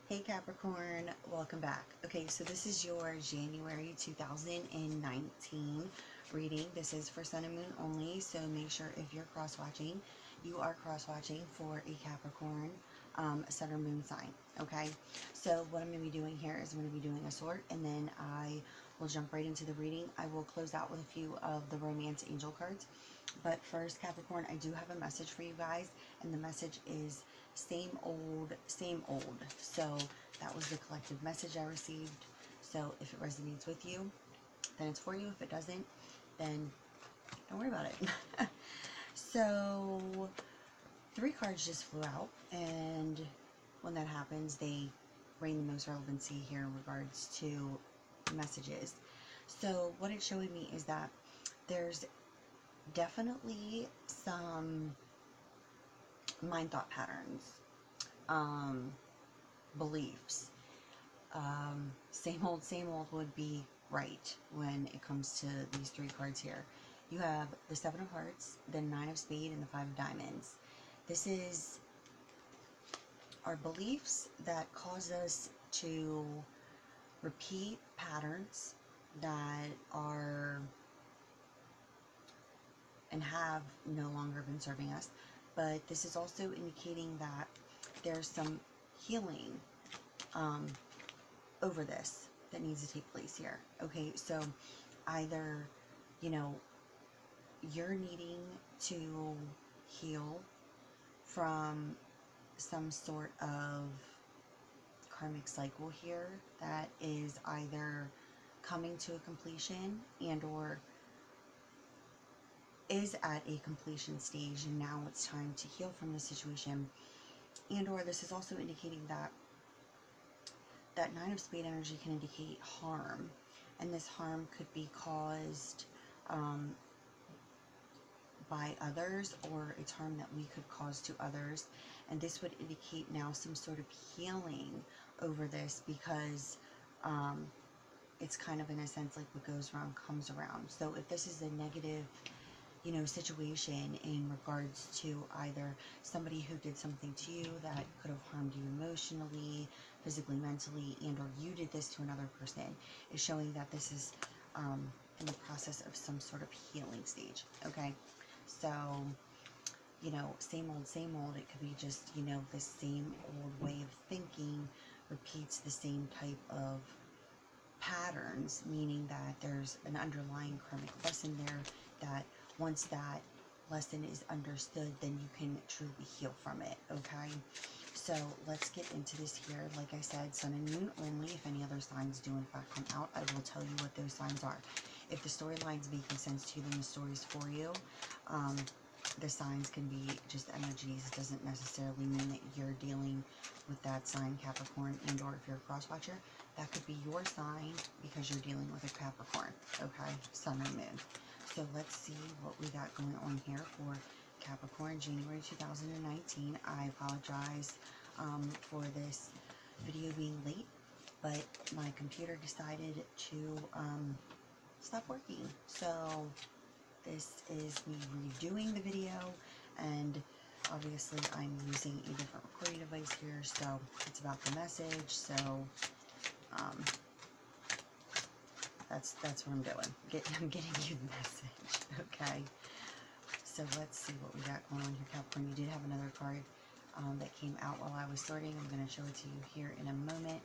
Hey Capricorn, welcome back. Okay, so this is your January 2019 reading. This is for Sun and Moon only, so make sure if you're cross-watching, you are cross-watching for a Capricorn Sun or Moon sign, okay? So what I'm going to be doing here is I'm going to be doing a sort, and then I will jump right into the reading. I will close out with a few of the Romance Angel cards. But first, Capricorn, I do have a message for you guys, and the message is same old, same old. So that was the collective message I received. So if it resonates with you, then it's for you. If it doesn't, then don't worry about it. So 3 cards just flew out, and when that happens, they reign the most relevancy here in regards to messages. So what it's showing me is that there's definitely some mind thought patterns, beliefs. Same old would be right when it comes to these 3 cards here. You have the 7 of Hearts, the 9 of Spades, and the 5 of Diamonds. This is our beliefs that cause us to repeat patterns that are and have no longer been serving us. But this is also indicating that there's some healing over this that needs to take place here. Okay, so either, you know, you're needing to heal from some sort of karmic cycle here that is either coming to a completion and or is at a completion stage, and now it's time to heal from the situation. And or this is also indicating that that 9 of Spades energy can indicate harm, and this harm could be caused by others, or it's harm that we could cause to others. And this would indicate now some sort of healing over this, because it's kind of, in a sense, like what goes around comes around. So if this is a negative, you know, situation in regards to either somebody who did something to you that could have harmed you emotionally, physically, mentally, and or you did this to another person, is showing that this is in the process of some sort of healing stage. Okay, so, you know, same old, it could be just, you know, the same old way of thinking repeats the same type of patterns, meaning that there's an underlying karmic lesson there that once that lesson is understood, then you can truly heal from it. Okay, so let's get into this here. Like I said, Sun and Moon only. If any other signs do in fact come out, I will tell you what those signs are. If the storyline's making sense to you, then the story's for you. The signs can be just energies. It doesn't necessarily mean that you're dealing with that sign, Capricorn, and or if you're a cross-watcher, that could be your sign because you're dealing with a Capricorn, okay, Sun or Moon. So let's see what we got going on here for Capricorn, January 2019. I apologize for this video being late, but my computer decided to stop working. So this is me redoing the video, and obviously I'm using a different recording device here, so it's about the message. So that's what I'm doing. I'm getting you the message, okay? So let's see what we got going on here, Capricorn. You did have another card that came out while I was sorting. I'm going to show it to you here in a moment.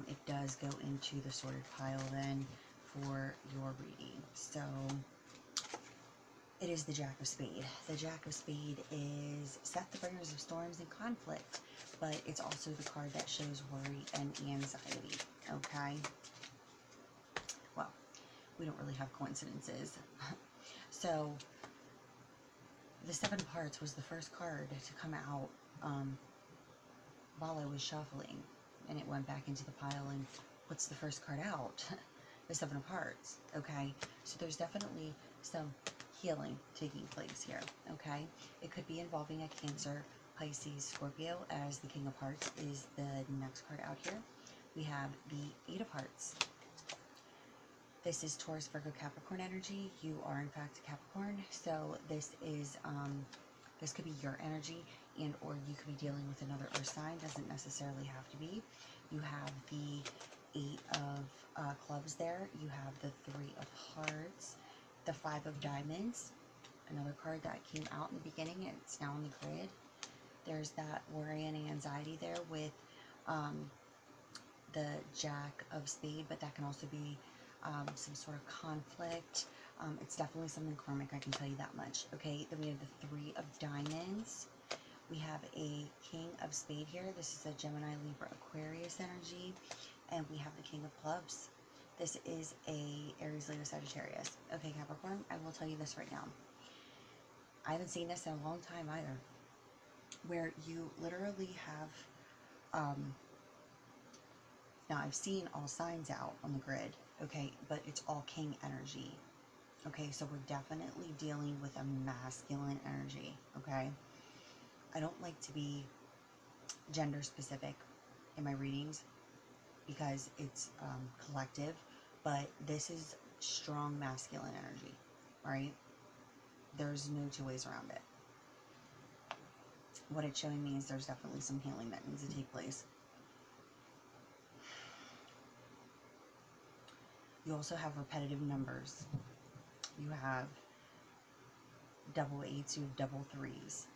It does go into the sorted pile then for your reading. So it is the Jack of Spades. The Jack of Spades is set the bringers of storms and conflict, but it's also the card that shows worry and anxiety, okay? Well, we don't really have coincidences. So the 7 of Hearts was the first card to come out while I was shuffling, and it went back into the pile, and what's the first card out? The 7 of Hearts, okay? So there's definitely some healing taking place here, okay? It could be involving a Cancer, Pisces, Scorpio, as the King of Hearts is the next card out here. We have the 8 of Hearts. This is Taurus, Virgo, Capricorn energy. You are in fact a Capricorn, so this is this could be your energy, and or you could be dealing with another earth sign. Doesn't necessarily have to be. You have the 8 of clubs there. You have the 3 of hearts, the 5 of diamonds, another card that came out in the beginning. It's now on the grid. There's that worry and anxiety there with the Jack of Spade, but that can also be some sort of conflict. It's definitely something karmic, I can tell you that much. Okay, then we have the 3 of diamonds. We have a King of Spade here. This is a Gemini, Libra, Aquarius energy. And we have the King of Clubs. This is a Aries, Leo, Sagittarius. Okay, Capricorn, I will tell you this right now. I haven't seen this in a long time either, where you literally have, now I've seen all signs out on the grid, okay, but it's all King energy. Okay, so we're definitely dealing with a masculine energy, okay? I don't like to be gender specific in my readings because it's collective, but this is strong masculine energy, right? There's no two ways around it. What it's showing me is there's definitely some healing that needs to take place. You also have repetitive numbers. You have double 8s, you have double 3s.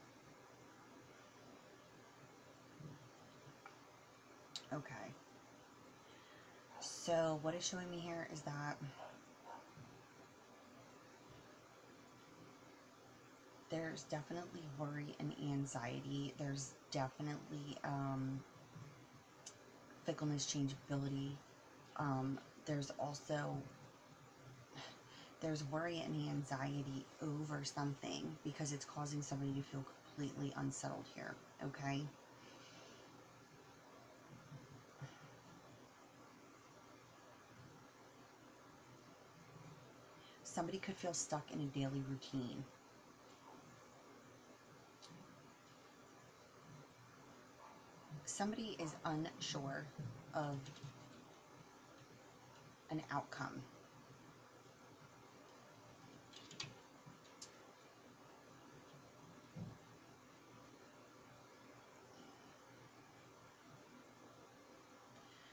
Okay. So what it's showing me here is that there's definitely worry and anxiety. There's definitely fickleness, changeability. There's also worry and anxiety over something because it's causing somebody to feel completely unsettled here, okay? Somebody could feel stuck in a daily routine. Somebody is unsure of an outcome.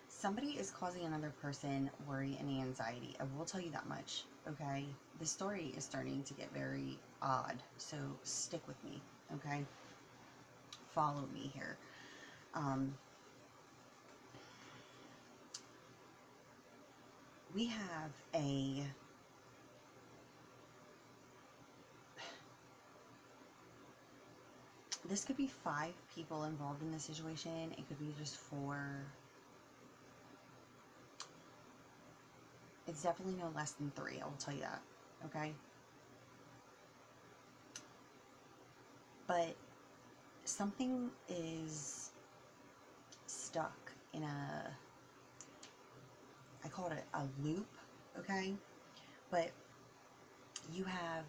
Somebody is causing another person worry and anxiety. I will tell you that much, okay? The story is starting to get very odd, so stick with me, okay? Follow me here. We have a... This could be 5 people involved in the situation. It could be just 4. It's definitely no less than 3, I will tell you that, okay? But something is stuck in a, I call it a loop, okay? But you have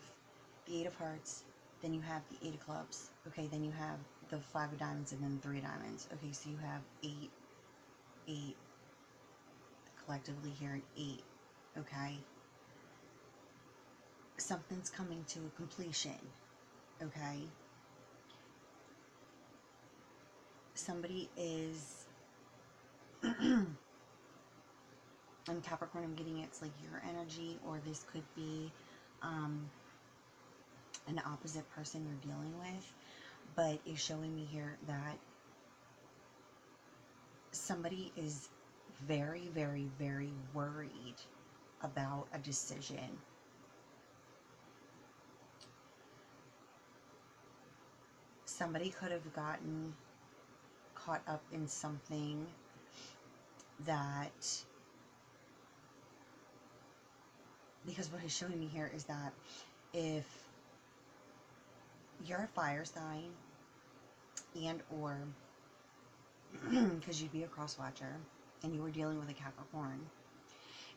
the 8 of hearts, then you have the 8 of clubs, okay? Then you have the 5 of diamonds and then 3 of diamonds. Okay, so you have 8 collectively here, and 8, okay? Something's coming to a completion, okay? Somebody is, and Capricorn, I'm getting it's like your energy, or this could be an opposite person you're dealing with, but it's showing me here that somebody is very, very, very worried about a decision. Somebody could have gotten caught up in something that, because what is showing me here is that if you're a fire sign and or because you'd be a cross watcher and you were dealing with a Capricorn,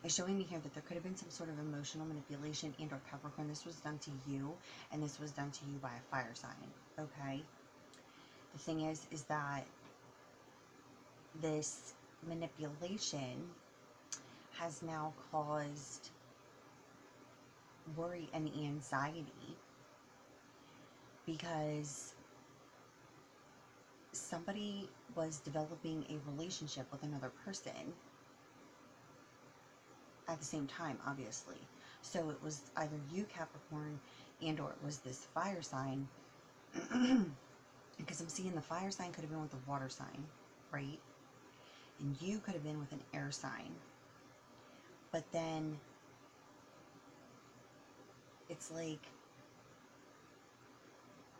it's showing me here that there could have been some sort of emotional manipulation and or Capricorn. This was done to you, and this was done to you by a fire sign, okay? The thing is that this manipulation has now caused worry and anxiety because somebody was developing a relationship with another person at the same time, obviously. So it was either you, Capricorn, and or it was this fire sign. Because I'm seeing the fire sign could have been with the water sign, right? And you could have been with an air sign. But then it's like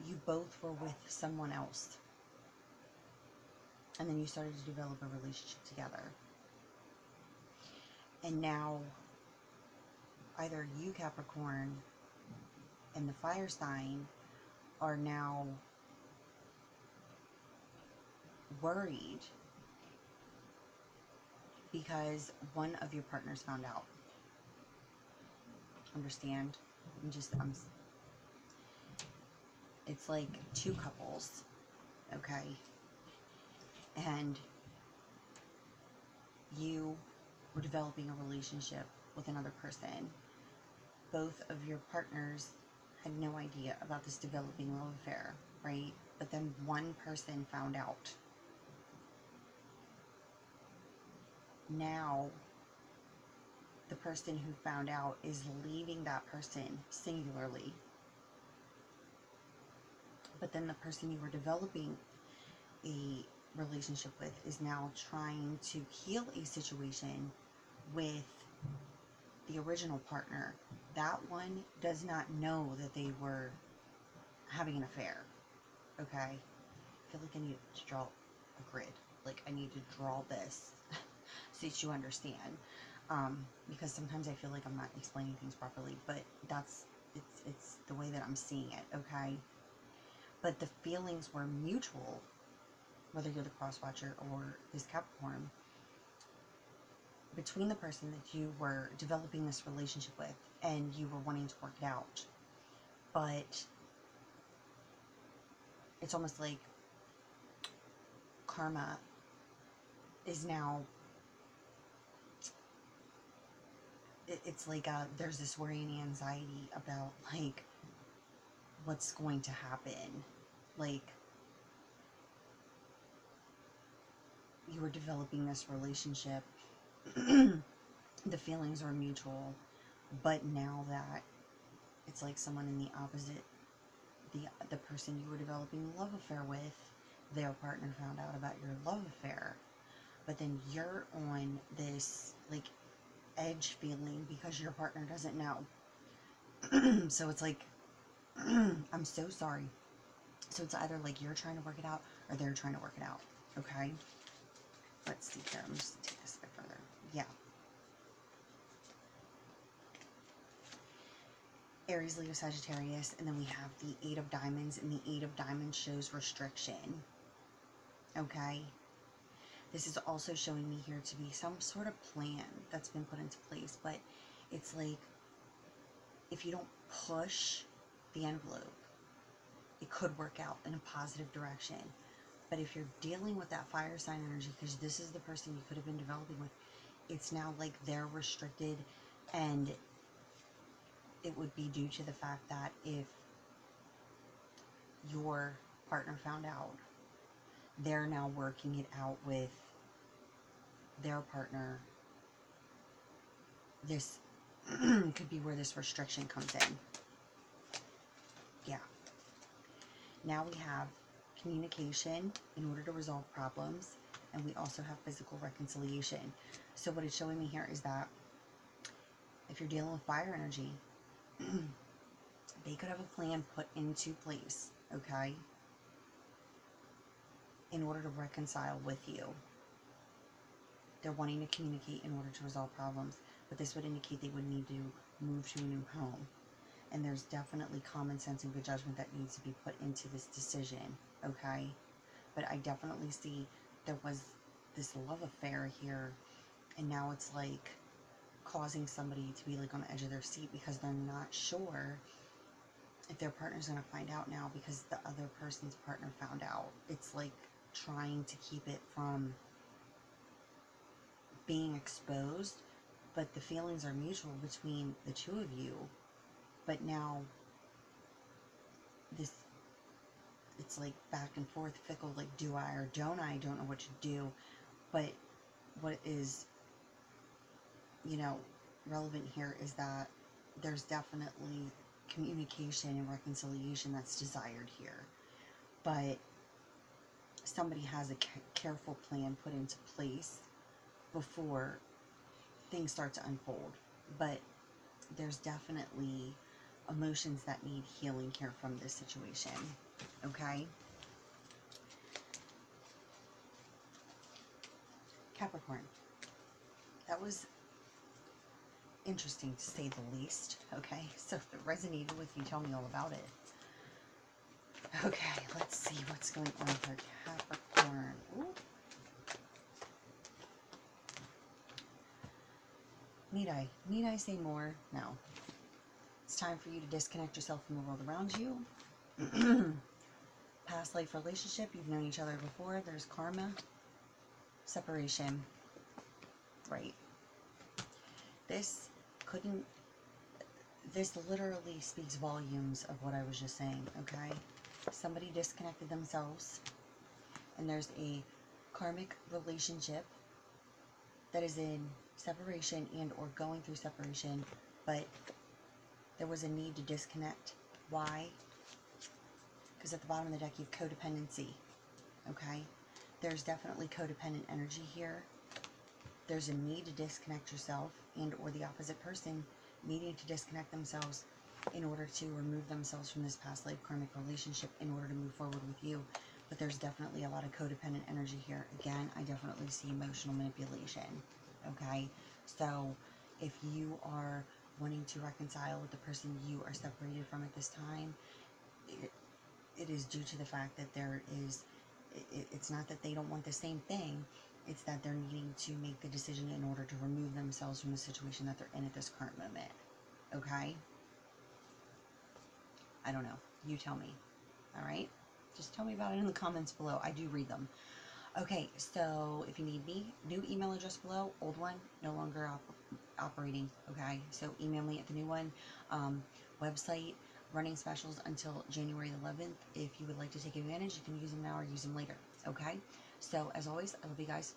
you both were with someone else. And then you started to develop a relationship together. And now either you, Capricorn, and the fire sign are now worried because one of your partners found out. Understand? It's like two couples, okay? And you were developing a relationship with another person. Both of your partners had no idea about this developing love affair, right? But then one person found out. Now, the person who found out is leaving that person singularly. But then the person you were developing a relationship with is now trying to heal a situation with the original partner. That one does not know that they were having an affair. Okay? I feel like I need to draw a grid. Like, I need to draw this so that you understand. Because sometimes I feel like I'm not explaining things properly, but it's the way that I'm seeing it, okay? But the feelings were mutual, whether you're the cross watcher or this Capricorn, between the person that you were developing this relationship with and you were wanting to work it out. But it's almost like karma is now, it's like there's this worry and anxiety about like what's going to happen. Like, you were developing this relationship, the feelings were mutual, but now that it's like someone in the opposite, the person you were developing a love affair with, their partner found out about your love affair, but then you're on this like edge feeling because your partner doesn't know. So it's like, I'm so sorry. So it's either like you're trying to work it out or they're trying to work it out. Okay? Let's see here. I'm just going to take this a bit further. Yeah. Aries, Leo, Sagittarius. And then we have the Eight of Diamonds. And the Eight of Diamonds shows restriction. Okay? This is also showing me here to be some sort of plan that's been put into place. But it's like, if you don't push the envelope, it could work out in a positive direction. But if you're dealing with that fire sign energy, because this is the person you could have been developing with, it's now like they're restricted, and it would be due to the fact that if your partner found out, they're now working it out with their partner. This could be where this restriction comes in. Yeah. Now we have communication in order to resolve problems, and we also have physical reconciliation. So what it's showing me here is that if you're dealing with fire energy, they could have a plan put into place, okay, in order to reconcile with you. They're wanting to communicate in order to resolve problems, but this would indicate they would need to move to a new home. And there's definitely common sense and good judgment that needs to be put into this decision, okay? But I definitely see there was this love affair here, and now it's like causing somebody to be like on the edge of their seat because they're not sure if their partner's going to find out now because the other person's partner found out. It's like trying to keep it from being exposed, but the feelings are mutual between the two of you. But now this it's like back and forth, fickle, like do I or don't don't know what to do. But what is, you know, relevant here is that there's definitely communication and reconciliation that's desired here. But somebody has a careful plan put into place before things start to unfold. But there's definitely emotions that need healing here from this situation. Okay? Capricorn. That was interesting to say the least. Okay? So if it resonated with you, tell me all about it. Okay, let's see what's going on here. Capricorn. Ooh. Need I say more? No. It's time for you to disconnect yourself from the world around you. Past life relationship, you've known each other before. There's karma. Separation. Right. This literally speaks volumes of what I was just saying, okay? Somebody disconnected themselves, and there's a karmic relationship that is in separation and or going through separation, but there was a need to disconnect. Why? Because at the bottom of the deck you have codependency, okay? There's definitely codependent energy here. There's a need to disconnect yourself and or the opposite person needing to disconnect themselves in order to remove themselves from this past life karmic relationship in order to move forward with you. But there's definitely a lot of codependent energy here. Again, I definitely see emotional manipulation. Okay? So if you are wanting to reconcile with the person you are separated from at this time, it is due to the fact that there is, it's not that they don't want the same thing, it's that they're needing to make the decision in order to remove themselves from the situation that they're in at this current moment. Okay? I don't know. You tell me. Alright? Just tell me about it in the comments below. I do read them. Okay, so if you need me, new email address below, old one, no longer operating. Okay, so email me at the new one. Website, running specials until January 11th. If you would like to take advantage, you can use them now or use them later. Okay, so as always, I love you guys.